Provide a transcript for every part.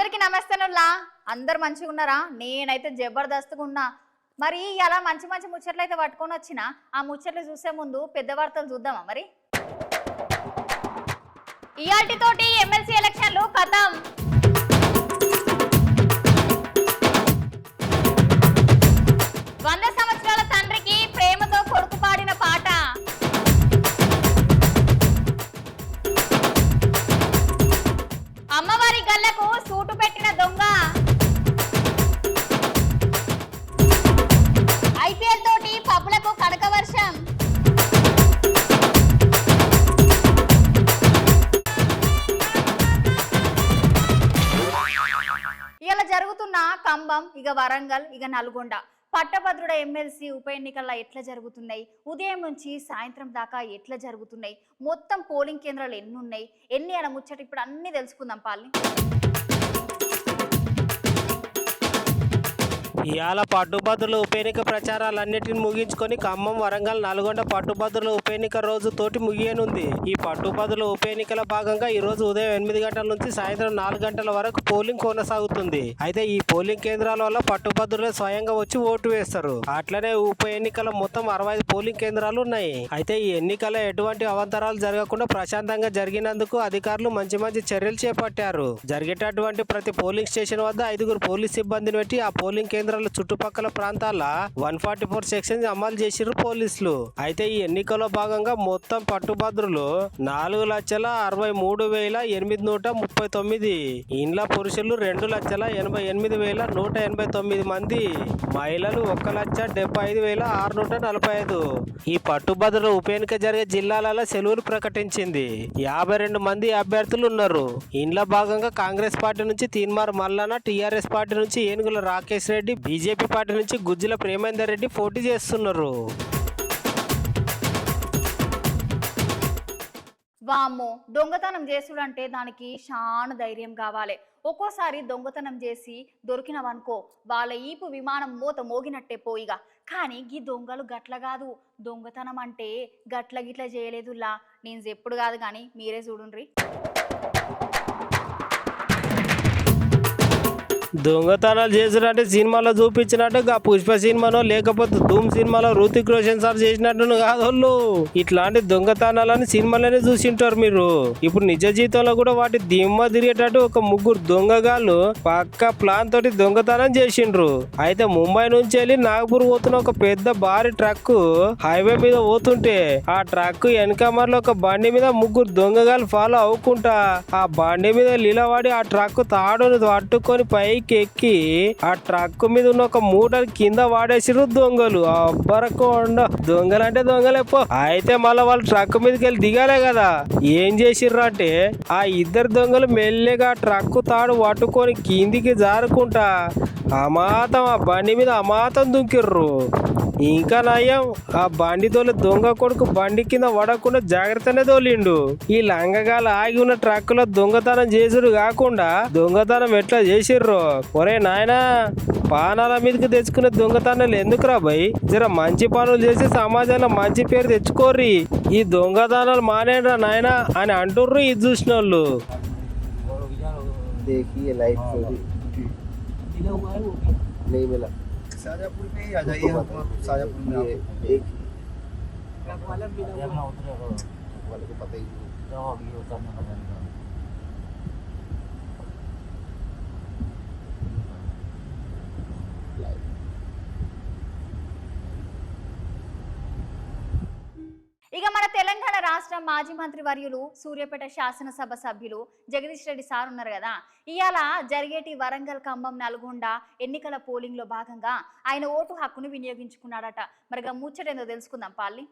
అందరికి నమస్తేనుల్లా అందరు మంచిగా ఉన్నారా? నేనైతే జబర్దస్త్గా ఉన్నా. మరి అలా మంచి మంచి ముచ్చట్లు అయితే పట్టుకొని వచ్చిన ఆ ముచ్చట్లు చూసే ముందు పెద్ద వార్తలు చూద్దామా? మరి ఇయాల్టితోటి ఎమ్మెల్సీ ఎలక్షన్లు ఖతం. 100 సంవత్సరాల తండ్రికి ప్రేమతో కొడుకు పాడిన పాట. అమ్మవారి గల్లకు సూటు పెట్టిన దొంగ. ఐపీఎల్ తోటి పబ్బులకు కడక వర్షం. ఇలా జరుగుతున్న ఖమ్మం, ఇక వరంగల్, ఇక నల్గొండ పట్టభద్రుడ ఎమ్మెల్సీ ఉప ఎన్నికల్లో ఎట్లా జరుగుతున్నాయి, ఉదయం నుంచి సాయంత్రం దాకా ఎట్లా జరుగుతున్నాయి, మొత్తం పోలింగ్ కేంద్రాలు ఎన్ని ఉన్నాయి, ఎన్ని అలా ముచ్చట ఇప్పుడు అన్ని తెలుసుకుందాం పాలి. ఇవాళ పట్టుభద్రుల ఉప ఎన్నిక ప్రచారాలన్నిటిని ముగించుకొని ఖమ్మం, వరంగల్, నల్గొండ పట్టుభద్రుల ఉప ఎన్నిక రోజు తోటి ముగియనుంది. ఈ పట్టుభద్రుల ఉప ఎన్నికల భాగంగా ఈ రోజు ఉదయం 8 గంటల నుంచి సాయంత్రం 4 గంటల వరకు పోలింగ్ కొనసాగుతుంది. అయితే ఈ పోలింగ్ కేంద్రాల వల్ల పట్టుభద్రులే స్వయంగా వచ్చి ఓటు వేస్తారు. అట్లనే ఉప ఎన్నికల మొత్తం 65 పోలింగ్ కేంద్రాలు ఉన్నాయి. అయితే ఈ ఎన్నికల్లో ఎటువంటి అవాంతరాలు జరగకుండా ప్రశాంతంగా జరిగినందుకు అధికారులు మంచి మంచి చర్యలు చేపట్టారు. జరిగేటటువంటి ప్రతి పోలింగ్ స్టేషన్ వద్ద 5 పోలీస్ సిబ్బందిని పెట్టి ఆ పోలింగ్ కేంద్రాల చుట్టుపక్కల ప్రాంతాల 144 సెక్షన్స్ అమలు చేసిరు పోలీసులు. అయితే ఈ ఎన్నికల్లో భాగంగా మొత్తం పట్టుభద్రులు 4,63,839 ఇండ్ల పురుషులు 2,88,189 మంది, మహిళలు 1,75,645. ఈ పట్టుభద్రుల ఉప ఎన్నిక జరిగే జిల్లాలలో సెలవులు ప్రకటించింది. 52 మంది అభ్యర్థులు ఉన్నారు. ఇండ్ల భాగంగా కాంగ్రెస్ పార్టీ నుంచి తీన్మార్ మల్లన్న, టీఆర్ఎస్ పార్టీ నుంచి ఏనుగుల రాకేష్ రెడ్డి, బీజేపీ పార్టీ నుంచి గుజ్జుల ప్రేమేందర్ రెడ్డి పోటీ చేస్తున్నారు. వామ్మో, దొంగతనం చేసుడంటే దానికి చాలా ధైర్యం కావాలి. ఒక్కోసారి దొంగతనం చేసి దొరికినవనుకో వాళ్ళ ఈపు విమానం మూత మోగినట్టే పోయిగా. కానీ ఈ దొంగలు గట్ల కాదు. దొంగతనం అంటే గట్ల గిట్ల చేయలేదులా. నేను ఎప్పుడు కాదు కానీ మీరే చూడుండ్రి. దొంగతనాలు చేసినట్టే సినిమాలో చూపించినట్టు ఆ పుష్ప సినిమానో లేకపోతే ధూమ్ సినిమాలో రుతిక్ రోషన్ సార్ చేసినట్టు కాదు. ఇట్లాంటి దొంగతనాలని సినిమాలోనే చూసింటారు మీరు. ఇప్పుడు నిజ జీవితంలో కూడా వాటి దిమ్మ తిరిగేటట్టు ఒక 3 దొంగగాళ్ళు పక్క ప్లాన్ తోటి దొంగతనం చేసిండ్రు. అయితే ముంబై నుంచి వెళ్ళి నాగపూర్ పోతున్న ఒక పెద్ద భారీ ట్రక్ హైవే మీద పోతుంటే ఆ ట్రక్ వెనకమర్లో ఒక బండి మీద 3 దొంగగాళ్ళు ఫాలో అవ్వకుండా ఆ బండి మీద లీలవాడి ఆ ట్రక్ తాడును పట్టుకొని పైకి ఎక్కి ఆ ట్రక్ మీద ఉన్న ఒక మూటని కింద వాడేసిరు దొంగలు. అబ్బరకొండ దొంగలంటే దొంగలేపో. అయితే మళ్ళీ వాళ్ళు ట్రక్ మీదకి వెళ్ళి దిగాలే కదా, ఏం చేసిర్రు అంటే ఆ 2 దొంగలు మెల్లగా ట్రక్ తాడు పట్టుకొని కిందికి జారుకుంటా అమాతం ఆ బండి మీద అమాతం దుంకిర్రు. ఇంకా నయం, ఆ బండి తోలి దొంగ కొడుకు బండి కింద పడకుండా జాగ్రత్తనే తోలిండు. ఈ లంగగాలు ఆగి ఉన్న ట్రక్ లో దొంగతనం చేసుడు కాకుండా దొంగతనం ఎట్లా చేసిర్రు. ఒరే నాయనా, పానాల మీదకి తెచ్చుకునే దొంగతనాలు ఎందుకురా భయ్? జర మంచి పనులు చేసి సమాజంలో మంచి పేరు తెచ్చుకోర్రి. ఈ దొంగతనాలు మానేరా నాయనా అని అంటుర్రు ఇది చూసిన వాళ్ళు. शाजापुर में ही आ जाइए, हम शाजापुर में एक वाले को पता ही ఇక మన తెలంగాణ రాష్ట్ర మాజీ మంత్రి వర్యులు సూర్యాపేట శాసనసభ సభ్యులు జగదీష్ రెడ్డి సార్ ఉన్నారు కదా. ఇవాళ జరిగేటి వరంగల్, ఖమ్మం, నల్గొండ ఎన్నికల పోలింగ్ లో భాగంగా ఆయన ఓటు హక్కును వినియోగించుకున్నాడట. మరి ముచ్చటేందో తెలుసుకుందాం పాలి.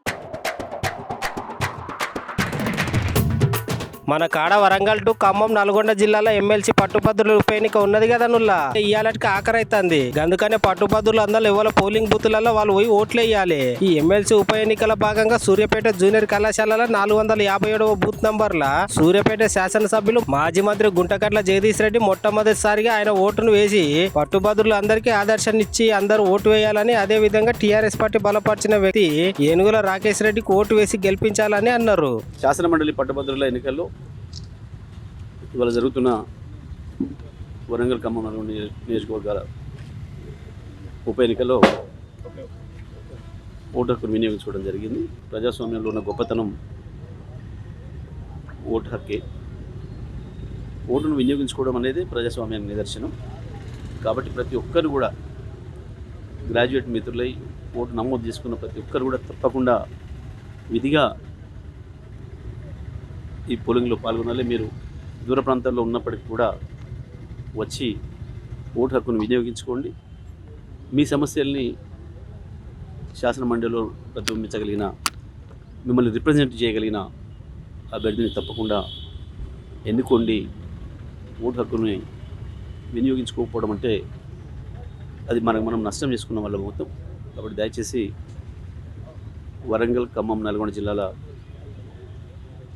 మన కాడ వరంగల్ టు ఖమ్మం, నల్గొండ జిల్లాలో ఎమ్మెల్సీ పట్టుభద్రుల ఉప ఎన్నిక ఉన్నది కదా నుల్లా. ఇయ్యాలకి ఆఖరి అవుతుంది. అందుకనే పట్టుభద్రులు అందరూ ఎవరి పోలింగ్ బూత్లలో వాళ్ళు పోయి ఓట్లు వేయాలి. ఈ ఎమ్మెల్సీ ఉప ఎన్నికల భాగంగా సూర్యాపేట జూనియర్ కళాశాలలో 457వ బూత్ నంబర్ల సూర్యాపేట శాసనసభ్యులు మాజీ మంత్రి గుంటకట్ల జగదీష్ రెడ్డి మొట్టమొదటిసారిగా ఆయన ఓటును వేసి పట్టుభద్రులు అందరికీ ఆదర్శాన్నిచ్చి అందరూ ఓటు వేయాలని, అదే విధంగా టీఆర్ఎస్ పార్టీ బలపరిచిన వ్యక్తి ఏనుగుల రాకేష్ రెడ్డికి ఓటు వేసి గెలిపించాలని అన్నారు. శాసన మండలి పట్టుభద్రుల ఎన్నికల్లో ఇవాళ జరుగుతున్న వరంగల్ ఖమ్మం నల్గొండ నియోజకవర్గాల ఉప ఎన్నికల్లో ఓటు హక్కును వినియోగించుకోవడం జరిగింది. ప్రజాస్వామ్యంలో ఉన్న గొప్పతనం ఓటు హక్కే. ఓటును వినియోగించుకోవడం అనేది ప్రజాస్వామ్యానికి నిదర్శనం. కాబట్టి ప్రతి ఒక్కరు కూడా గ్రాడ్యుయేట్ మిత్రులై ఓటు నమోదు చేసుకున్న ప్రతి ఒక్కరు కూడా తప్పకుండా విధిగా ఈ పోలింగ్లో పాల్గొనాలి. మీరు దూర ప్రాంతాల్లో ఉన్నప్పటికీ కూడా వచ్చి ఓటు హక్కును వినియోగించుకోండి. మీ సమస్యల్ని శాసన మండలిలో ప్రతిబింబించగలిగిన, మిమ్మల్ని రిప్రజెంట్ చేయగలిగిన అభ్యర్థిని తప్పకుండా ఎన్నుకోండి. ఓటు హక్కుని వినియోగించుకోకపోవడం అంటే అది మనం నష్టం చేసుకున్న వాళ్ళ మొత్తం. కాబట్టి దయచేసి వరంగల్ ఖమ్మం నల్గొండ జిల్లాల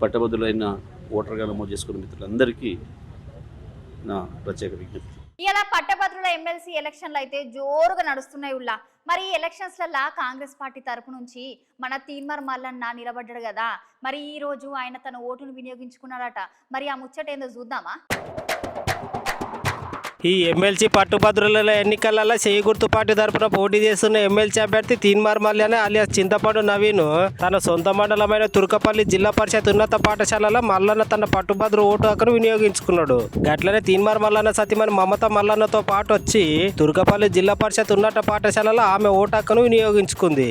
పట్టభద్రులైన ఓటర్గా నమోదు చేసుకున్న మిత్రులందరికీ నా ప్రత్యేక విజ్ఞప్తి. ఇలా పట్టభద్రుల ఎమ్మెల్సీ ఎలక్షన్లు అయితే జోరుగా నడుస్తున్నాయి ఉల్లా. మరి ఈ ఎలక్షన్స్లల్లా కాంగ్రెస్ పార్టీ తరపు నుంచి మన తీన్మార్ మల్లన్న నిలబడ్డాడు కదా, మరి ఈ రోజు ఆయన తన ఓటును వినియోగించుకున్నాడట. మరి ఆ ముచ్చట ఏందో చూద్దామా. ఈ ఎమ్మెల్సీ పట్టుభద్రుల ఎన్నికలలో చేయి గుర్తు పార్టీ తరపున పోటీ చేస్తున్న ఎమ్మెల్సీ అభ్యర్థి తీన్మార్ మల్యానే అలియాస్ చింతపాడు నవీన్ తన సొంత మండలమైన తుర్కపల్లి జిల్లా పరిషత్ ఉన్నత పాఠశాలలో మల్లన్న తన పట్టుభద్రు ఓటు హక్కును వినియోగించుకున్నాడు. గట్లనే తీన్మార్ మల్లన్న సతీమణి మమత మల్లన్నతో పాటు వచ్చి తుర్కపల్లి జిల్లా పరిషత్ ఉన్నత పాఠశాలలో ఆమె ఓటు హక్కును వినియోగించుకుంది.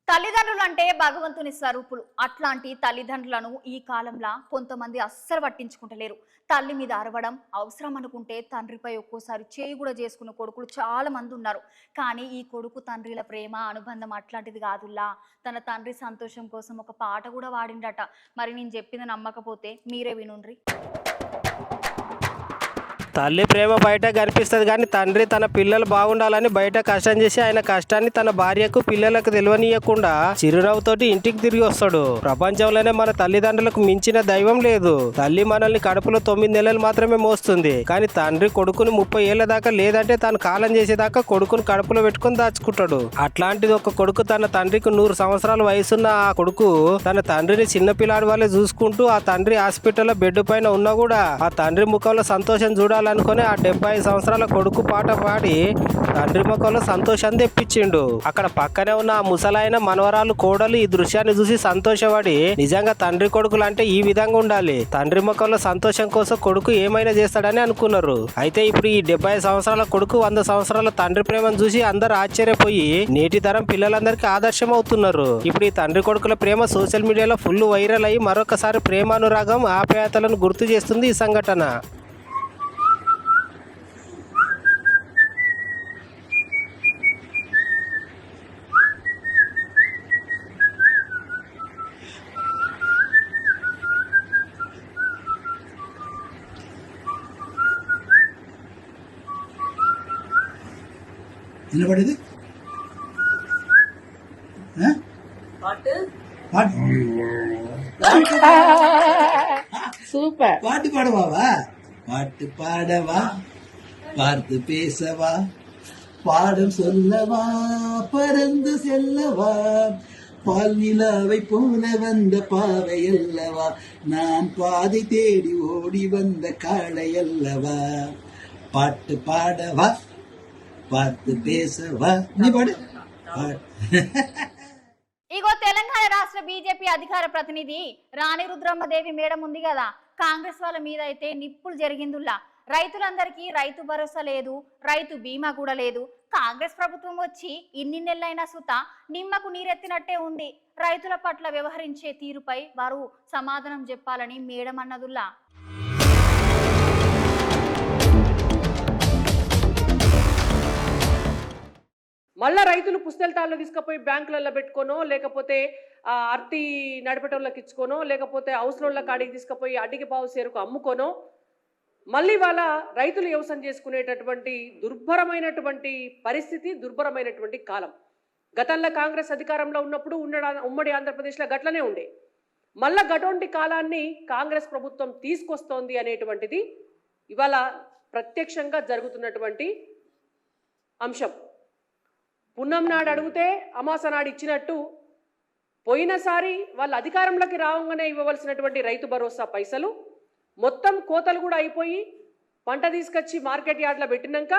తల్లిదండ్రులు అంటే భగవంతుని స్వరూపులు. అట్లాంటి తల్లిదండ్రులను ఈ కాలంలో కొంతమంది అస్సలు పట్టించుకుంటలేరు. తల్లి మీద అరవడం అవసరం అనుకుంటే తండ్రిపై ఒక్కోసారి చేయి కూడా చేసుకున్న కొడుకులు చాలా మంది ఉన్నారు. కానీ ఈ కొడుకు తండ్రిల ప్రేమ అనుబంధం అట్లాంటిది కాదుల్లా. తన తండ్రి సంతోషం కోసం ఒక పాట కూడా వాడిండట. మరి నేను చెప్పింది నమ్మకపోతే మీరే వినుండ్రి. తల్లి ప్రేమ బయట కనిపిస్తుంది కానీ తండ్రి తన పిల్లలు బాగుండాలని బయట కష్టం చేసి ఆయన కష్టాన్ని తన భార్యకు పిల్లలకు తెలియనీయకుండా చిరునవ్వుతోటి ఇంటికి తిరిగి వస్తాడు. ప్రపంచంలోనే మన తల్లిదండ్రులకు మించిన దైవం లేదు. తల్లి మనల్ని కడుపులో 9 నెలలు మాత్రమే మోస్తుంది. కానీ తండ్రి కొడుకుని 30 ఏళ్ల దాకా లేదంటే తాను కాలం చేసేదాకా కొడుకుని కడుపులో పెట్టుకుని దాచుకుంటాడు. అట్లాంటిది ఒక కొడుకు తన తండ్రికి 100 సంవత్సరాల వయసున్న ఆ కొడుకు తన తండ్రిని చిన్నపిల్లాడి వాళ్ళే చూసుకుంటూ ఆ తండ్రి హాస్పిటల్లో బెడ్ పైన ఉన్నా కూడా ఆ తండ్రి ముఖంలో సంతోషం చూడాలి అనుకుని ఆ 75 సంవత్సరాల కొడుకు పాట పాడి తండ్రి ముఖంలో సంతోషాన్ని తెప్పించిండు. అక్కడ పక్కనే ఉన్న ఆ ముసలాయన మనవరాలు కోడలు ఈ దృశ్యాన్ని చూసి సంతోషపడి నిజంగా తండ్రి కొడుకులు అంటే ఈ విధంగా ఉండాలి, తండ్రి ముఖంలో సంతోషం కోసం కొడుకు ఏమైనా చేస్తాడని అనుకున్నారు. అయితే ఇప్పుడు ఈ 75 సంవత్సరాల కొడుకు 100 సంవత్సరాల తండ్రి ప్రేమను చూసి అందరు ఆశ్చర్యపోయి నేటి తరం పిల్లలందరికీ ఆదర్శం అవుతున్నారు. ఇప్పుడు ఈ తండ్రి కొడుకుల ప్రేమ సోషల్ మీడియాలో ఫుల్ వైరల్ అయ్యి మరొకసారి ప్రేమానురాగం ఆప్యాయతలను గుర్తు చేస్తుంది ఈ సంఘటన. నిలబడేది சூப்பர் பாட்டு பாடுவாவா? பாட்டு பாடவா, பார்த்து பேசவா, பாடம் சொல்லவா, பறந்து செல்லவா, பால் நிலாவை போல வந்த பாவை அல்லவா, நான் பாதை தேடி ஓடி வந்த காளை அல்லவா, பாட்டு பாடவா, பார்த்து பேசవా. నీ పాడు. ఇగో తెలంగాణ రాష్ట్ర బీజేపీ అధికార ప్రతినిధి రాణి రుద్రమ్మదేవి మేడం ఉంది కదా, కాంగ్రెస్ వాళ్ళ మీద అయితే నిప్పులు జరిగిందుల్లా. రైతులందరికీ రైతు భరోసా లేదు, రైతు బీమా కూడా లేదు. కాంగ్రెస్ ప్రభుత్వం వచ్చి ఇన్ని నెలలైనా సుత నిమ్మకు నీరెత్తినట్టే ఉంది. రైతుల పట్ల వ్యవహరించే తీరుపై వారు సమాధానం చెప్పాలని మేడం అన్నదుల్లా. మళ్ళా రైతులు పుస్తెలతాళ్ళు తీసుకుపోయి బ్యాంకులలో పెట్టుకోనో, లేకపోతే అర్తి నడిపేటోళ్ళకి ఇచ్చుకోనో, లేకపోతే అవసరంలో కాడికి తీసుకుపోయి అడ్డికి పావు సేరుకు అమ్ముకోనో, మళ్ళీ వాళ్ళ రైతులు వ్యవసాయం చేసుకునేటటువంటి దుర్భరమైనటువంటి పరిస్థితి, దుర్భరమైనటువంటి కాలం. గతంలో కాంగ్రెస్ అధికారంలో ఉన్నప్పుడు ఉమ్మడి ఆంధ్రప్రదేశ్లో గట్లనే ఉండే. మళ్ళా గటువంటి కాలాన్ని కాంగ్రెస్ ప్రభుత్వం తీసుకొస్తోంది అనేటువంటిది ఇవాళ ప్రత్యక్షంగా జరుగుతున్నటువంటి అంశం. పున్నం నాడు అడిగితే అమాస నాడు ఇచ్చినట్టు పోయినసారి వాళ్ళ అధికారంలోకి రావంగానే ఇవ్వవలసినటువంటి రైతు భరోసా పైసలు మొత్తం కోతలు కూడా అయిపోయి పంట తీసుకొచ్చి మార్కెట్ యార్డ్లో పెట్టినాక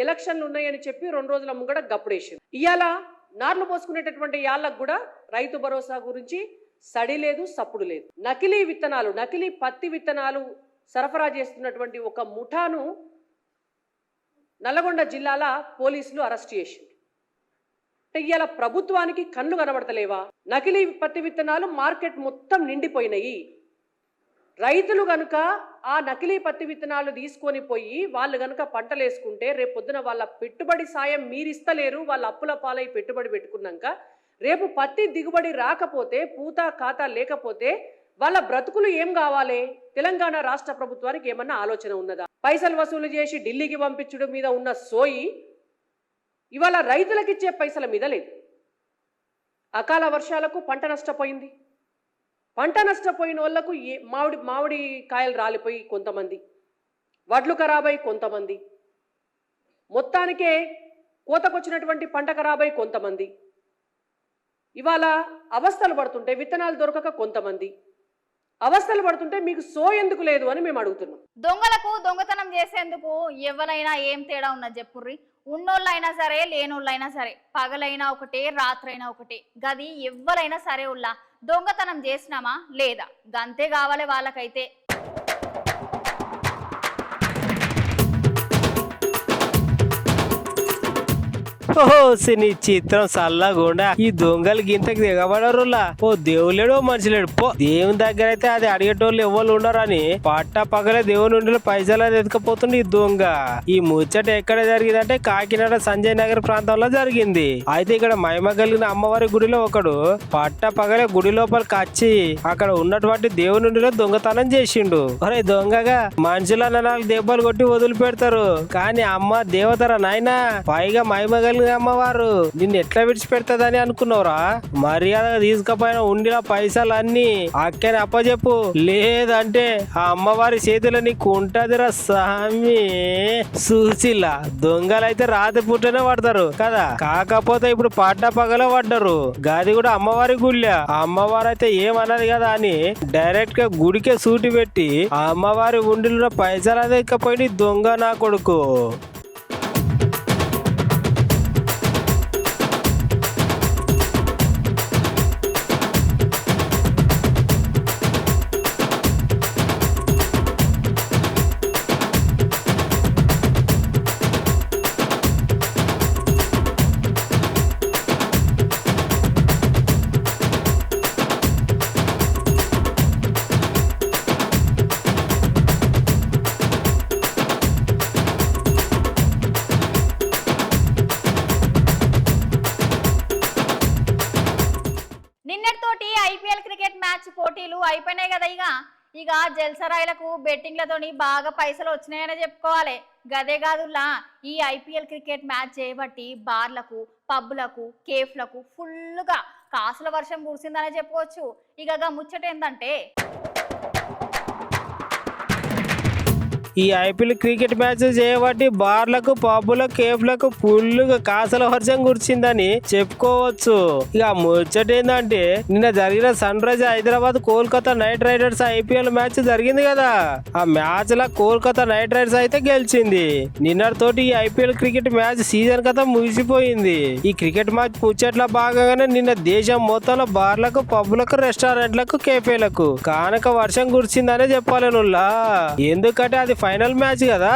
ఎలక్షన్లు ఉన్నాయని చెప్పి 2 రోజుల ముంగడ గప్పుడేసింది. ఇవాళ నార్లు పోసుకునేటటువంటి యాళ్ళకు కూడా రైతు భరోసా గురించి సడి లేదు, సప్పుడు లేదు. నకిలీ విత్తనాలు, నకిలీ పత్తి విత్తనాలు సరఫరా చేస్తున్నటువంటి ఒక ముఠాను నల్లగొండ జిల్లాల పోలీసులు అరెస్ట్ చేసింది. అంటే ఇవాళ ప్రభుత్వానికి కళ్ళు కనబడతలేవా? నకిలీ పత్తి విత్తనాలు మార్కెట్ మొత్తం నిండిపోయినాయి. రైతులు గనుక ఆ నకిలీ పత్తి విత్తనాలు తీసుకొని పోయి వాళ్ళు గనుక పంటలు వేసుకుంటే రేపు పొద్దున వాళ్ళ పెట్టుబడి సాయం మీరిస్తలేరు. వాళ్ళ అప్పుల పాలై పెట్టుబడి పెట్టుకున్నాక రేపు పత్తి దిగుబడి రాకపోతే, పూత ఖాతా లేకపోతే వాళ్ళ బ్రతుకులు ఏం కావాలి? తెలంగాణ రాష్ట్ర ప్రభుత్వానికి ఏమన్నా ఆలోచన ఉన్నదా? పైసలు వసూలు చేసి ఢిల్లీకి పంపించడం మీద ఉన్న సోయి ఇవాళ రైతులకు ఇచ్చే పైసల మీద లేదు. అకాల వర్షాలకు పంట నష్టపోయింది. పంట నష్టపోయిన వాళ్లకు మామిడి కాయలు రాలిపోయి కొంతమంది, వడ్లు ఖరాబై కొంతమంది, మొత్తానికే కోతకొచ్చినటువంటి పంట ఖరాబై కొంతమంది, ఇవాళ అవస్థలు పడుతుంటే విత్తనాలు దొరకక కొంతమంది అవస్థలు పడుతుంటే మీకు సో ఎందుకు లేదు అని మేము అడుగుతున్నాం. దొంగలకు దొంగతనం చేసేందుకు ఎవరైనా ఏం తేడా ఉన్నది చెప్పుర్రి. ఉన్నోళ్ళైనా సరే, లేనోళ్ళైనా సరే, పగలైనా ఒకటే, రాత్రైనా ఒకటే. గది ఎవరైనా సరే ఉల్లా దొంగతనం చేసినామా లేదా గంతే కావాలి వాళ్ళకైతే. ఓహో సిని చిత్రం సల్లగుండా ఈ దొంగలు గింతకి దిగబడరులా. ఓ దేవులేడు, మనిషిలేడు. పో దేవుని దగ్గర అయితే అది అడిగేటోళ్ళు ఎవరు ఉండరని పట్ట పగలే దేవుని ఉండి పైసలు ఎత్తుకపోతుంది ఈ దొంగ. ఈ ముచ్చట ఎక్కడ జరిగిందంటే కాకినాడ సంజయ్ నగర్ ప్రాంతంలో జరిగింది. అయితే ఇక్కడ మహిమ కలిగిన అమ్మవారి గుడిలో ఒకడు పట్ట పగలే గుడి లోపలికి వచ్చి అక్కడ ఉన్నటువంటి దేవుని ఉండిలో దొంగతనం చేసిండు. ఒరే దొంగగా మనుషులన్న 4 దెబ్బలు కొట్టి వదిలిపెడతారు, కానీ అమ్మ దేవతరా నాయనా, పైగా మహిమ కలిగిన అమ్మవారు నిన్ను ఎట్లా విడిచిపెడతాదని అనుకున్నావురా? మర్యాదగా తీసుకపోయిన ఉండిన పైసలు అన్ని అక్కని అప్పచెప్పు, లేదంటే ఆ అమ్మవారి చేతిలో నీకు ఉంటదిరా సామి. సూచిలా దొంగలైతే రాత్రి పుట్టనే పడతారు కదా, కాకపోతే ఇప్పుడు పడ్డ పగల పడ్డారు. గది కూడా అమ్మవారి గుళ్ళ. అమ్మవారు అయితే ఏమన్నది కదా అని డైరెక్ట్ గా గుడికే సూటి పెట్టి ఆ అమ్మవారి ఉండిలో పైసలు అదెక్కపోయి దొంగ నా కొడుకు. నిన్నటితోటి ఐపీఎల్ క్రికెట్ మ్యాచ్ పోటీలు అయిపోయినాయి కదా. ఇక జల్సరాయిలకు బెట్టింగ్లతోని బాగా పైసలు వచ్చినాయనే చెప్పుకోవాలి. గదే కాదులా ఈ ఐపీఎల్ క్రికెట్ మ్యాచ్ చేయబట్టి బార్లకు, పబ్బులకు, కేఫ్లకు ఫుల్గా కాసుల వర్షం కురిసిందనే చెప్పుకోవచ్చు. ఇక ముచ్చట ఏంటంటే ఈ ఐపీఎల్ క్రికెట్ మ్యాచ్ చేయబట్టి బార్లకు, పబ్బులకు, కేఫ్లకు ఫుల్గా కాసల వర్షం కురిచిందని చెప్పుకోవచ్చు. ఇక ముచ్చట ఏంటంటే నిన్న జరిగిన Sunrise Hyderabad Kolkata Knight Riders IPL match జరిగింది కదా. ఆ మ్యాచ్ లో కోల్కతా నైట్ రైడర్స్ అయితే గెలిచింది. నిన్నటితోటి ఈ ఐపీఎల్ క్రికెట్ మ్యాచ్ సీజన్ కథ ముగిసిపోయింది. ఈ క్రికెట్ మ్యాచ్ ముచ్చట్ల భాగంగానే నిన్న దేశం మొత్తంలో బార్లకు, పబ్బులకు, రెస్టారెంట్లకు, కేఫేలకు కానక వర్షం కురిసిందనే చెప్పాలి నుల్లా. ఎందుకంటే అది ఫైనల్ మ్యాచ్ కదా.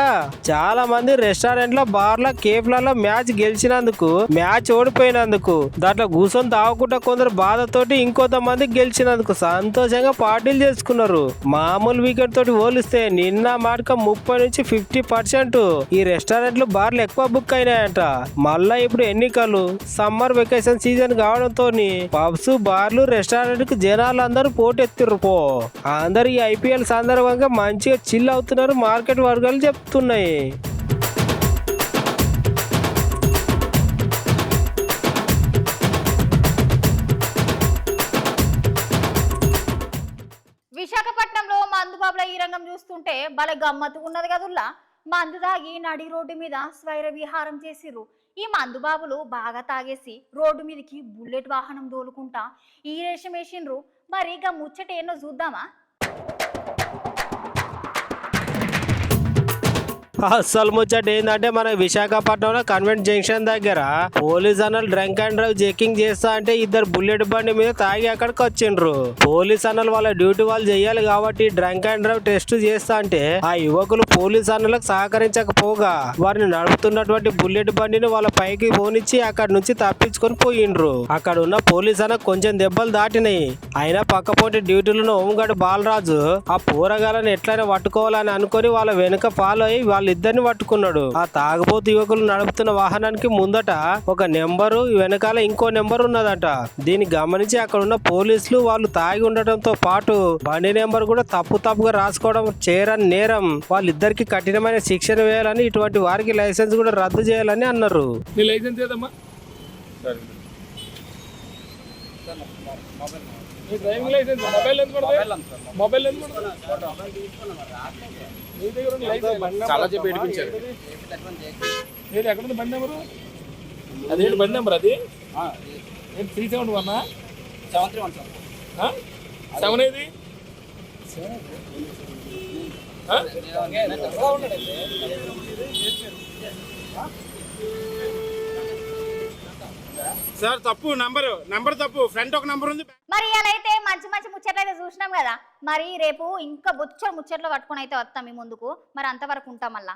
చాలా మంది రెస్టారెంట్ల, బార్ల, కేఫ్లలో మ్యాచ్ గెలిచినందుకు, మ్యాచ్ ఓడిపోయినందుకు దాంట్లో కూర్చొని తాగుకుంటా కొందరు బాధతోటి ఇంకొంతమంది గెలిచినందుకు సంతోషంగా పార్టీలు చేసుకున్నారు. మామూలు వీకెండ్ తోటి పోలిస్తే నిన్న మాటక 30 నుంచి 50% ఈ రెస్టారెంట్లు, బార్లు ఎక్కువ బుక్ అయినాయంట. మళ్ళా ఇప్పుడు ఎన్నికలు, సమ్మర్ వెకేషన్ సీజన్ కావడంతో పబ్స్, బార్లు, రెస్టారెంట్ కు జనాలు అందరూ పోటెత్తిర్రు. అందరు ఈ ఐపీఎల్ సందర్భంగా మంచిగా చిల్ అవుతున్నారు మార్కెట్ వర్గాలు చెప్తున్నాయి. విశాఖపట్నంలో మందు బాబుల ఈ రంగం చూస్తుంటే భలే గమ్మత్తుగా ఉన్నది కదుల్లా. మందు దాగి నడి రోడ్డు మీద స్వైర విహారం చేసిర్రు. ఈ మందుబాబులు బాగా తాగేసి రోడ్డు మీదకి బుల్లెట్ వాహనం దోలుకుంటా ఈ రేషం వేసిండ్రు. మరి ఇక ముచ్చట ఏనో చూద్దామా? అసలు ముచ్చట ఏంటంటే మన విశాఖపట్నంలో కన్వెంట్ జంక్షన్ దగ్గర పోలీస్ అన్నలు డ్రంక్ అండ్ డ్రైవ్ చెకింగ్ చేస్తా అంటే ఇద్దరు బుల్లెట్ బండి మీద తాగి అక్కడికి వచ్చిండ్రు. పోలీస్ అన్నలు వాళ్ళ డ్యూటీ వాళ్ళు చేయాలి కాబట్టి డ్రంక్ అండ్ డ్రైవ్ టెస్ట్ చేస్తా అంటే ఆ యువకులు పోలీస్ అన్నలకు సహకరించకపోగా వారిని నడుపుతున్నటువంటి బుల్లెట్ బండిని వాళ్ళ పైకి పోనిచ్చి అక్కడి నుంచి తప్పించుకొని పోయిండ్రు. అక్కడ ఉన్న పోలీస్ అన్న కొంచెం దెబ్బలు దాటినాయి. అయినా పక్కపోటి డ్యూటీలో ఉన్న హోంగార్డ్ బాలరాజు ఆ పోరగాలను ఎట్లయినా పట్టుకోవాలని అనుకుని వాళ్ళ వెనుక ఫాలో అయ్యి వాళ్ళిద్దరిని పట్టుకున్నాడు. ఆ తాగబోతు యువకులు నడుపుతున్న వాహనానికి ముందట ఒక నెంబరు, వెనకాల ఇంకో నెంబర్ ఉన్నదట. దీన్ని గమనించి అక్కడ ఉన్న పోలీసులు వాళ్ళు తాగి ఉండటంతో పాటు బండి నెంబర్ కూడా తప్పుగా రాసుకోవడం చేయరని నేరం. వాళ్ళిద్దరికి కఠినమైన శిక్షణ వేయాలని, ఇటువంటి వారికి లైసెన్స్ కూడా రద్దు చేయాలని అన్నారు. లైసెన్స్ ఏదమ్మా? డ్రైవింగ్ లైసెన్స్ మొబైల్ ఎంత పడుతుంది? మొబైల్ ఎంత చాలా చెప్పి ఏడిపించారు. ఏది ఎక్కడ ఉంది బండి నెంబరు? అదేంటి బండి నెంబర్? అది 371 7 ఏది? సార్ తప్పు నంబర్ తప్పు, ఫ్రంట్ ఒక నంబర్ ఉంది. మరి ఇలా అయితే మంచి మంచి ముచ్చట్లు అయితే చూసినాం కదా. మరి రేపు ఇంకా బొచ్చ ముచ్చట్లు పట్టుకుని అయితే వస్తాం మీ ముందుకు. మరి అంతవరకు ఉంటాం మళ్ళా.